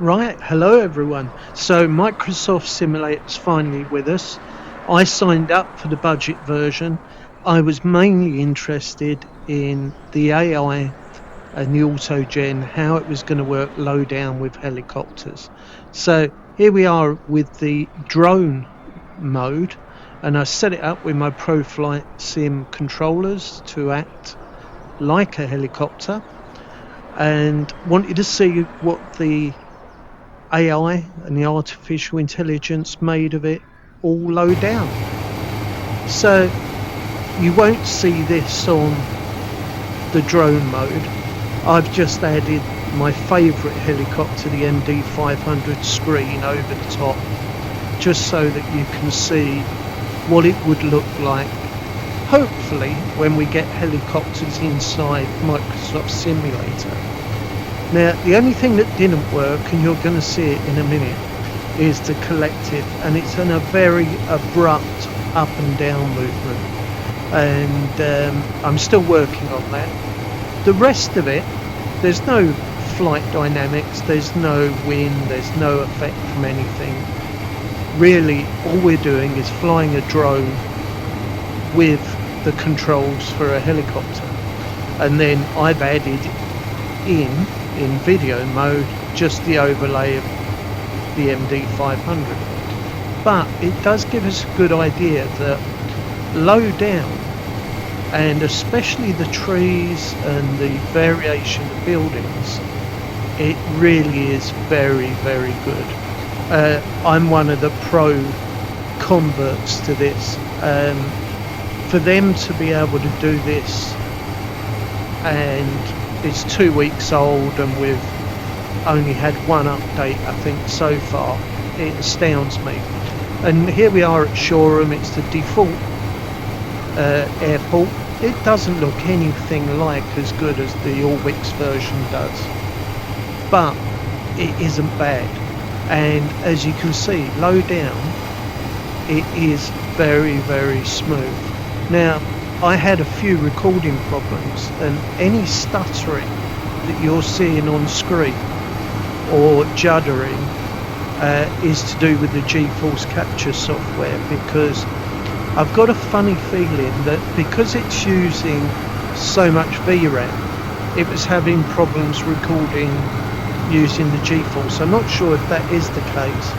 Right, hello everyone. So Microsoft Simulator's finally with us. I signed up for the budget version. I was mainly interested in the AI and the auto gen, how it was going to work low down with helicopters. So here we are with the drone mode, and I set it up with my ProFlight Sim controllers to act like a helicopter, and wanted to see what the AI and the artificial intelligence made of it all low down. So you won't see this on the drone mode. I've just added my favourite helicopter, the MD-500 screen over the top, just so that you can see what it would look like, hopefully, when we get helicopters inside Microsoft Simulator. Now, the only thing that didn't work, and you're going to see it in a minute, is the collective, and it's in a very abrupt up and down movement. And I'm still working on that. The rest of it, there's no flight dynamics, there's no wind, there's no effect from anything. Really, all we're doing is flying a drone with the controls for a helicopter. And then I've added in video mode just the overlay of the MD-500. But it does give us a good idea that low down, and especially the trees and the variation of buildings, it really is very, very good. I'm one of the pro converts to this. For them to be able to do this, and it's 2 weeks old and we've only had one update I think so far, it astounds me. And here we are at Shoreham. It's the default airport. It doesn't look anything like as good as the Orbix version does, but it isn't bad. And as you can see, low down, it is very, very smooth. Now, I had a few recording problems, and any stuttering that you're seeing on screen or juddering is to do with the GeForce Capture software, because I've got a funny feeling that because it's using so much VRAM, it was having problems recording using the GeForce. I'm not sure if that is the case,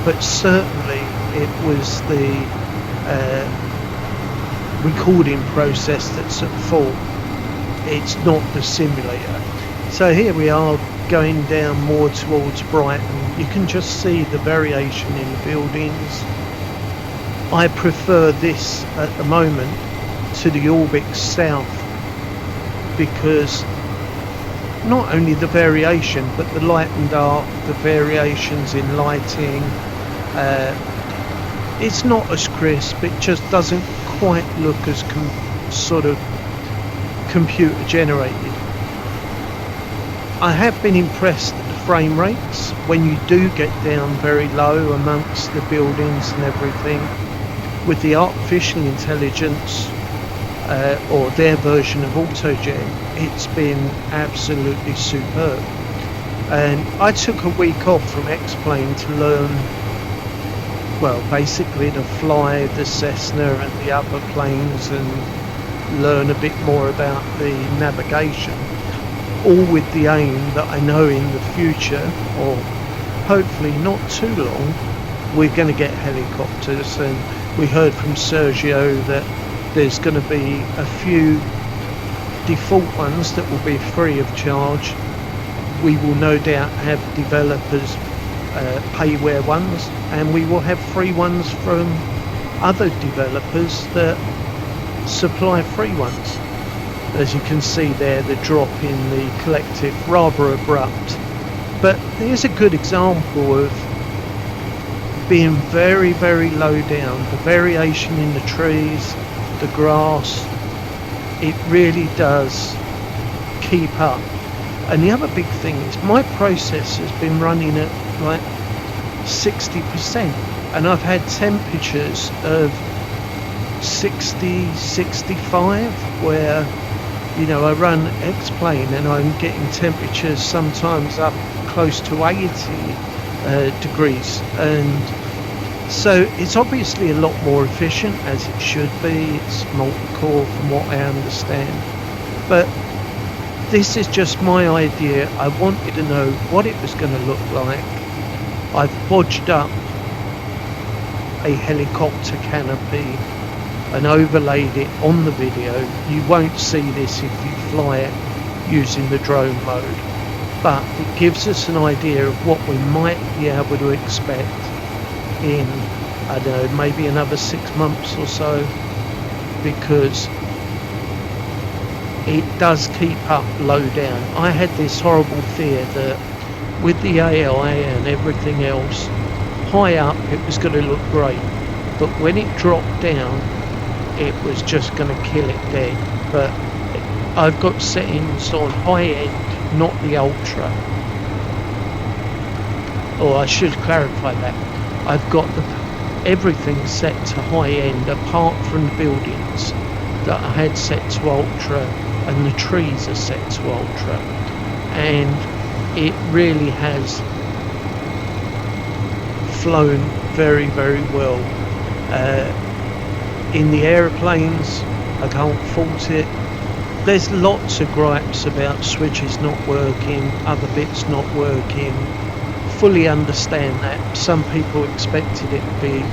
but certainly it was the recording process that's at fault. It's not the simulator. So here we are going down more towards Brighton. You can just see the variation in the buildings. I prefer this at the moment to the Orbix South, because not only the variation but the light and dark, the variations in lighting, it's not as crisp. It just doesn't quite look as sort of computer generated. I have been impressed at the frame rates when you do get down very low amongst the buildings and everything. With the artificial intelligence or their version of AutoGen, it's been absolutely superb. And I took a week off from X-Plane to learn, well, basically to fly the Cessna and the other planes and learn a bit more about the navigation, all with the aim that I know in the future, or hopefully not too long, we're going to get helicopters. And we heard from Sergio that there's going to be a few default ones that will be free of charge. We will no doubt have developers payware ones, and we will have free ones from other developers that supply free ones. As you can see there, the drop in the collective, rather abrupt, but here's a good example of being very, very low down. The variation in the trees, the grass, it really does keep up. And the other big thing is my process has been running at like 60%, and I've had temperatures of 60, 65, where, you know, I run X-Plane and I'm getting temperatures sometimes up close to 80 degrees, and so it's obviously a lot more efficient, as it should be. It's multi-core from what I understand, but this is just my idea. I wanted to know what it was going to look like. I've bodged up a helicopter canopy and overlaid it on the video. You won't see this if you fly it using the drone mode, but it gives us an idea of what we might be able to expect in, I don't know, maybe another 6 months or so, because it does keep up low down. I had this horrible fear that with the AI and everything else, high up it was going to look great, but when it dropped down it was just going to kill it dead. But I've got settings on high end, not the ultra. Or I should clarify that. I've got everything set to high end apart from the buildings that I had set to ultra, and the trees are set to ultra, and it really has flown very, very well. In the aeroplanes, I can't fault it. There's lots of gripes about switches not working, other bits not working. Fully understand that. Some people expected it to be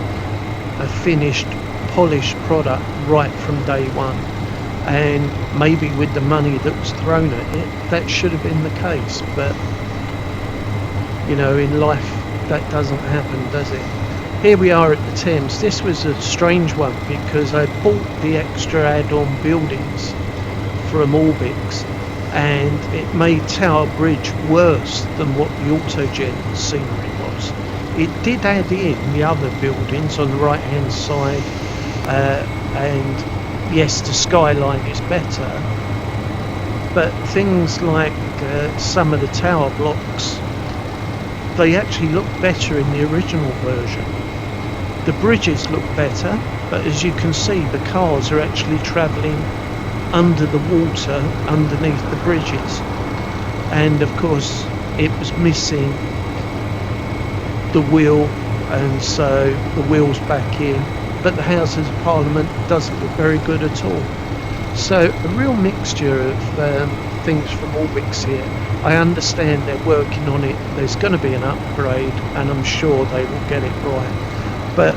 a finished, polished product right from day one, and maybe with the money that was thrown at it, that should have been the case. But you know, in life that doesn't happen, does it? Here we are at the Thames. This was a strange one because I bought the extra add-on buildings from Orbix, and it made Tower Bridge worse than what the Autogen scenery was. It did add in the other buildings on the right hand side, and yes, the skyline is better, but things like some of the tower blocks, they actually look better in the original version. The bridges look better, but as you can see, the cars are actually travelling under the water underneath the bridges, and of course it was missing the wheel, and so the wheel's back in, but the Houses of Parliament doesn't look very good at all. So a real mixture of things from Orbix here. I understand they're working on it, there's going to be an upgrade, and I'm sure they will get it right, but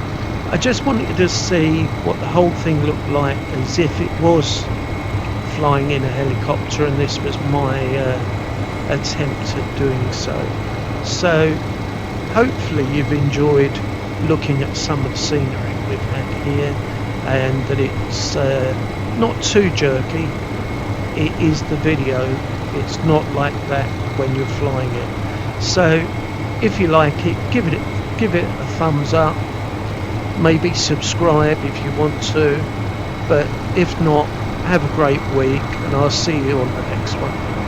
I just wanted to see what the whole thing looked like as if it was flying in a helicopter, and this was my attempt at doing so. So hopefully you've enjoyed looking at some of the scenery we've had here, and that it's not too jerky. It is the video, it's not like that when you're flying it. So if you like it, give it a thumbs up, maybe subscribe if you want to, but if not, have a great week, and I'll see you on the next one.